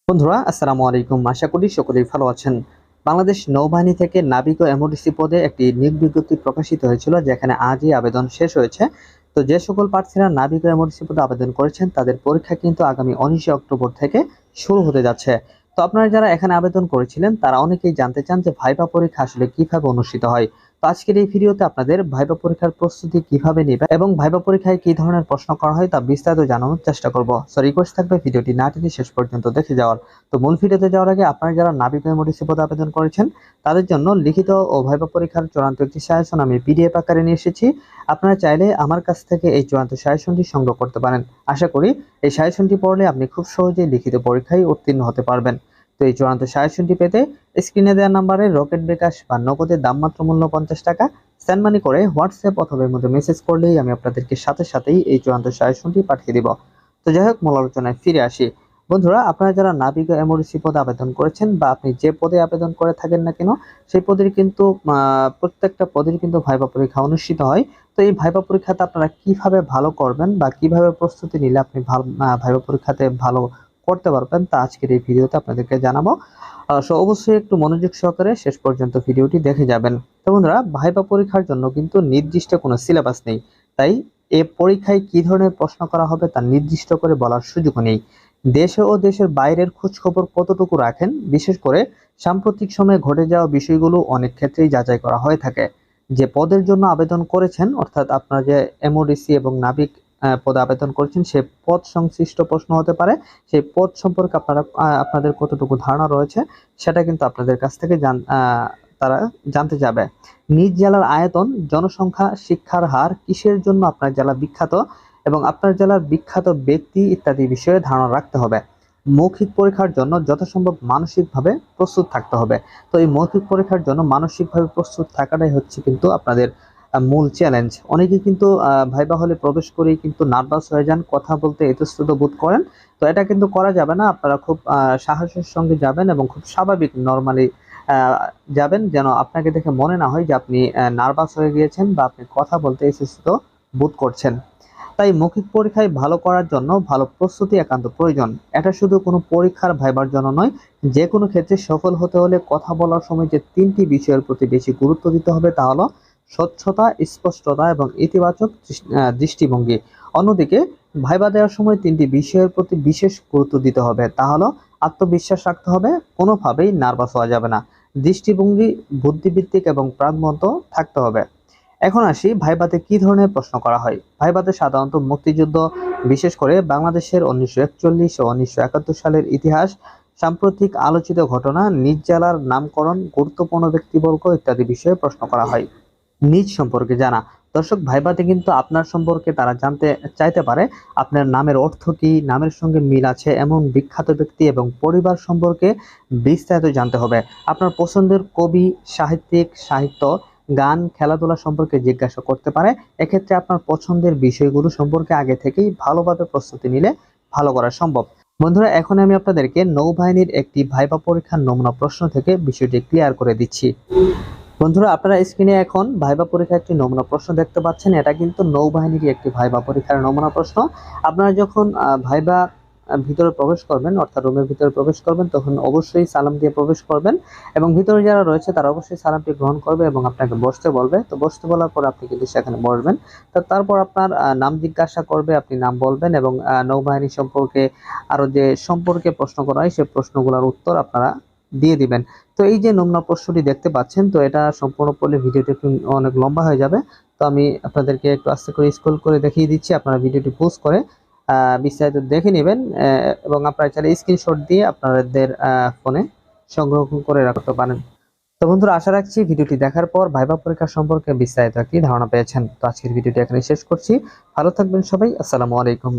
বন্ধুরা আসসালামু আলাইকুম। আশা করি সকলেই ভালো আছেন। বাংলাদেশ নৌবাহিনী থেকে নাবিক ও এমওডিসি পদে একটি নিয়োগ বিজ্ঞপ্তি প্রকাশিত হয়েছিল, যেখানে আজই আবেদন শেষ হয়েছে। তো যে সকল প্রার্থীরা নাবিক ও এমওডিসি পদে আবেদন করেছেন তাদের পরীক্ষা কিন্তু আগামী 19 অক্টোবর থেকে শুরু হতে যাচ্ছে। তো আপনারা যারা এখানে আবেদন করেছিলেন তারা অনেকেই জানতে চান যে ভাইবা পরীক্ষা আসলে কিভাবে অনুষ্ঠিত হয়। তো আজকের এই ভিডিওতে আপনাদের ভাইবা পরীক্ষার প্রস্তুতি কিভাবে নেবেন এবং ভাইবা পরীক্ষায় কি ধরনের প্রশ্ন করা হয় তা বিস্তারিত জানানোর চেষ্টা করব। সো রিকোয়েস্ট থাকবে ভিডিওটি না টেনে শেষ পর্যন্ত দেখে যাওয়ার। তো মূল ভিডিওতে যাওয়ার আগে আপনারা যারা নাবিক এমওডিসি পদে আবেদন করেছেন তাদের জন্য লিখিত ও ভাইবা পরীক্ষার চূড়ান্ত একটি সাজেশন আমি পিডিএফ আকারে নিয়ে এসেছি। আপনারা চাইলে আমার কাছ থেকে এই চূড়ান্ত সাজেশনটি সংগ্রহ করতে পারেন। আশা করি এই সাজেশনটি পড়লে আপনি খুব সহজেই লিখিত পরীক্ষায় উত্তীর্ণ হতে পারবেন। তো এই চূড়ান্ত সাজেশনটি পেতে স্ক্রিনে দেওয়া নাম্বারে রকেট বিকাশ বা নগদের দাম মাত্র মূল্য 50 টাকা সেন্ড মানি করে হোয়াটসঅ্যাপ অথবা এর মধ্যে মেসেজ করলেই আমি আপনাদেরকে সাথে সাথেই এই চূড়ান্ত সাজেশনটি পাঠিয়ে দিব। তো যাই হোক, মূল আলোচনায় ফিরে আসি। বন্ধুরা, আপনারা যারা নাবিক এমওডিসি পদে আবেদন করেছেন বা আপনি যে পদে আবেদন করে থাকেন না কেন, সেই পদের কিন্তু প্রত্যেকটা পদের কিন্তু ভাইবা পরীক্ষা অনুষ্ঠিত হয়। তো এই ভাইবা পরীক্ষাতে আপনারা কিভাবে ভালো করবেন বা কিভাবে প্রস্তুতি নিলে আপনি ভালো ভাইবা পরীক্ষাতে ভালো করতে পারবেন তা আজকের এই ভিডিওতে আপনাদেরকে জানাবো। সো অবশ্যই একটু মনোযোগ সহকারে শেষ পর্যন্ত ভিডিওটি দেখে যাবেন। তো বন্ধুরা, ভাইবা পরীক্ষার জন্য কিন্তু নির্দিষ্ট কোনো সিলেবাস নেই, তাই এ পরীক্ষায় কি ধরনের প্রশ্ন করা হবে তা নির্দিষ্ট করে বলার সুযোগ নেই। দেশে ও দেশের বাইরের খোঁজ খবর কতটুকু রাখেন, বিশেষ করে সাম্প্রতিক সময়ে ঘটে যাওয়া বিষয়গুলো অনেক ক্ষেত্রেই যাচাই করা হয়ে থাকে। যে পদের জন্য আবেদন করেছেন, অর্থাৎ আপনারা যে এমওডিসি এবং নাবিক পদে আবেদন করেছেন, সে পদ সংশ্লিষ্ট প্রশ্ন হতে পারে। সেই পদ সম্পর্কে আপনাদের কতটুকু ধারণা রয়েছে সেটা কিন্তু আপনাদের কাছ থেকে তারা জানতে যাবে। নিজ জেলার আয়তন, জনসংখ্যা, শিক্ষার হার, কিসের জন্য আপনার জেলা বিখ্যাত এবং আপনার জেলার বিখ্যাত ব্যক্তি ইত্যাদি বিষয়ে ধারণা রাখতে হবে। মৌখিক পরীক্ষার জন্য যথাসম্ভব মানসিকভাবে প্রস্তুত থাকতে হবে। তো এই মৌখিক পরীক্ষার জন্য মানসিকভাবে প্রস্তুত থাকাটাই হচ্ছে কিন্তু আপনাদের মূল চ্যালেঞ্জ। অনেকেই কিন্তু ভাইবা হলে প্রবেশ করেই কিন্তু নার্ভাস হয়ে যান, কথা বলতে ইতস্তত বোধ করেন। তো এটা কিন্তু করা যাবে না। আপনারা খুব সাহসের সঙ্গে যাবেন এবং খুব স্বাভাবিক নরমালি যাবেন, যেন আপনাকে দেখে মনে না হয় যে আপনি নার্ভাস হয়ে গিয়েছেন বা আপনি কথা বলতে ইতস্তত বোধ করছেন। তাই মৌখিক পরীক্ষায় ভালো করার জন্য ভালো প্রস্তুতি একান্ত প্রয়োজন। এটা শুধু কোনো পরীক্ষার ভাইবার জন্য নয়, যে কোনো ক্ষেত্রে সফল হতে হলে কথা বলার সময় যে তিনটি বিষয়ের প্রতি বেশি গুরুত্ব দিতে হবে তা হলো স্বচ্ছতা, স্পষ্টতা এবং ইতিবাচক দৃষ্টিভঙ্গি। অন্যদিকে ভাইবা দেওয়ার সময় তিনটি বিষয়ের প্রতি বিশেষ গুরুত্ব দিতে হবে, তা হলো আত্মবিশ্বাস রাখতে হবে, কোনোভাবেই নার্ভাস হওয়া যাবে না, দৃষ্টিভঙ্গি বুদ্ধিভিত্তিক এবং প্রাণবন্ত থাকতে হবে। এখন আসি ভাইভাতে কি ধরনের প্রশ্ন করা হয়। ভাইভাতে সাধারণত মুক্তিযুদ্ধ, বিশেষ করে বাংলাদেশের 1941 ও 1971 সালের ইতিহাস, সাম্প্রতিক আলোচিত ঘটনা, নিজ জেলার নামকরণ, গুরুত্বপূর্ণ ব্যক্তিবর্গ ইত্যাদি বিষয়ে প্রশ্ন করা হয়। নিজ সম্পর্কে জানা। দর্শক, ভাইভাতে কিন্তু আপনার সম্পর্কে তারা জানতে চাইতে পারে আপনার নামের অর্থ কি, নামের সঙ্গে মিল আছে এমন বিখ্যাত ব্যক্তি এবং পরিবার সম্পর্কে বিস্তারিত জানতে হবে। আপনার পছন্দের কবি, সাহিত্যিক, সাহিত্য, গান, খেলাধুলা সম্পর্কে জিজ্ঞাসা করতে পারে। এক্ষেত্রে আপনার পছন্দের বিষয়গুলো সম্পর্কে আগে থেকেই ভালোভাবে প্রস্তুতি নিলে ভালো করা সম্ভব। বন্ধুরা, এখন আমি আপনাদেরকে নৌবাহিনীর একটি ভাইবা পরীক্ষার নমুনা প্রশ্ন থেকে বিষয়টি ক্লিয়ার করে দিচ্ছি। বন্ধুরা, আপনারা স্ক্রিনে এখন ভাইবা পরীক্ষার একটি নমুনা প্রশ্ন দেখতে পাচ্ছেন। এটা কিন্তু নৌবাহিনীর একটি ভাইবা পরীক্ষার নমুনা প্রশ্ন। আপনারা যখন ভাইবা ভিতরে প্রবেশ করবেন, অর্থাৎ রুমের ভিতরে প্রবেশ করবেন, তখন অবশ্যই সালাম দিয়ে প্রবেশ করবেন এবং ভিতরে যারা রয়েছে তারা অবশ্যই সালামটি গ্রহণ করবে এবং আপনাকে বসতে বলবে। তো বসতে বলার পর আপনি কিন্তু সেখানে বসবেন। তো তারপর আপনার নাম জিজ্ঞাসা করবে, আপনি নাম বলবেন এবং নৌবাহিনী সম্পর্কে আরো যে সম্পর্কে প্রশ্ন করা হয় সেই প্রশ্নগুলোর উত্তর আপনারা দিয়ে দিবেন। তো এই যে নমুনা প্রশ্নটি দেখতে পাচ্ছেন, তো এটা সম্পূর্ণ করলে ভিডিওটি অনেক লম্বা হয়ে যাবে। তো আমি আপনাদেরকে একটু আস্তে করে স্ক্রল করে দেখিয়ে দিচ্ছি, আপনারা ভিডিওটি পজ করে বিস্তারিত দেখে নেবেন এবং আপনারা চাইলে স্ক্রিনশট দিয়ে আপনাদের ফোনে সংগ্রহ করে রাখতে পারেন। তো বন্ধুরা, আশা রাখছি ভিডিওটি দেখার পর ভাইবা পরীক্ষা সম্পর্কে বিস্তারিত একটি ধারণা পেয়েছেন। তো আজকের ভিডিওটি এখানে শেষ করছি। ভালো থাকবেন সবাই। আসসালামু আলাইকুম।